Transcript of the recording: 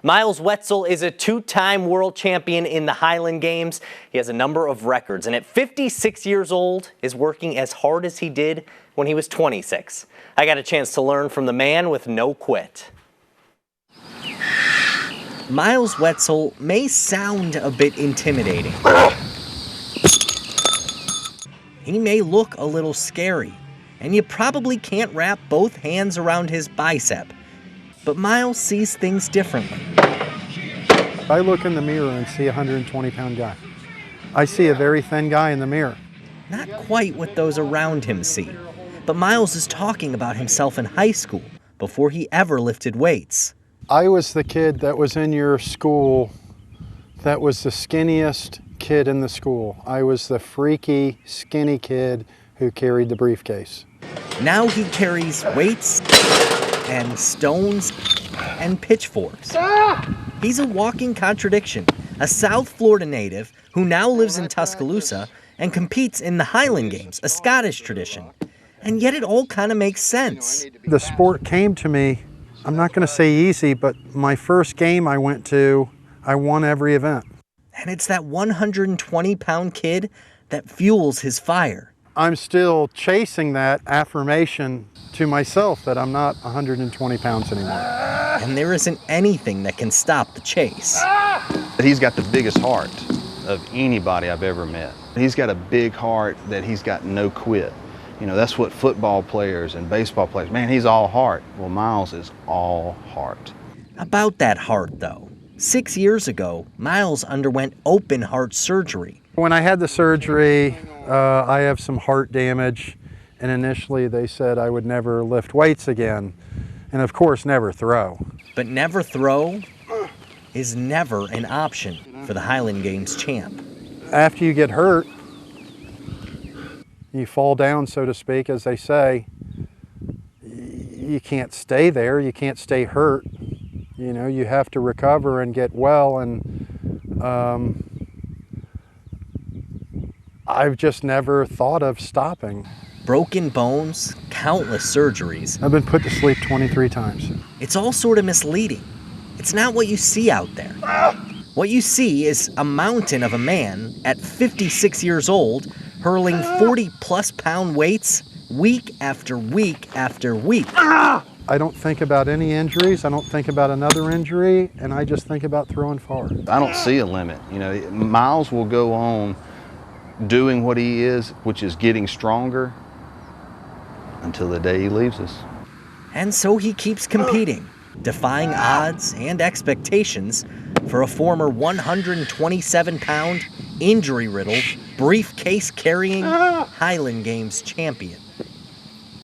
Myles Wetzel is a two-time world champion in the Highland Games. He has a number of records, and at 56 years old, is working as hard as he did when he was 26. I got a chance to learn from the man with no quit. Myles Wetzel may sound a bit intimidating. He may look a little scary, and you probably can't wrap both hands around his bicep. But Myles sees things differently. I look in the mirror and see a 120-pound guy. I see a very thin guy in the mirror. Not quite what those around him see. But Myles is talking about himself in high school before he ever lifted weights. I was the kid that was in your school that was the skinniest kid in the school. I was the freaky, skinny kid who carried the briefcase. Now he carries weights and stones and pitchforks. He's a walking contradiction, a South Florida native who now lives in Tuscaloosa and competes in the Highland Games, a Scottish tradition. And yet it all kind of makes sense. The sport came to me, I'm not going to say easy, but my first game I went to, I won every event. And it's that 120-pound kid that fuels his fire. I'm still chasing that affirmation to myself that I'm not 120 pounds anymore. And there isn't anything that can stop the chase. He's got the biggest heart of anybody I've ever met. He's got a big heart that he's got no quit. You know, that's what football players and baseball players, man, he's all heart. Well, Myles is all heart. About that heart, though. 6 years ago, Myles underwent open heart surgery. When I had the surgery, I have some heart damage, and initially they said I would never lift weights again, and of course never throw. But never throw is never an option for the Highland Games champ. After you get hurt, you fall down, so to speak, as they say. You can't stay there, you can't stay hurt. You know, you have to recover and get well, and I've just never thought of stopping. Broken bones, countless surgeries. I've been put to sleep 23 times. It's all sort of misleading. It's not what you see out there. What you see is a mountain of a man at 56 years old hurling 40-plus pound weights week after week after week. I don't think about any injuries. I don't think about another injury, and I just think about throwing far. I don't see a limit. You know, Myles will go on doing what he is, which is getting stronger until the day he leaves us. And so he keeps competing, defying odds and expectations for a former 127-pound, injury-riddled, briefcase-carrying Highland Games champion.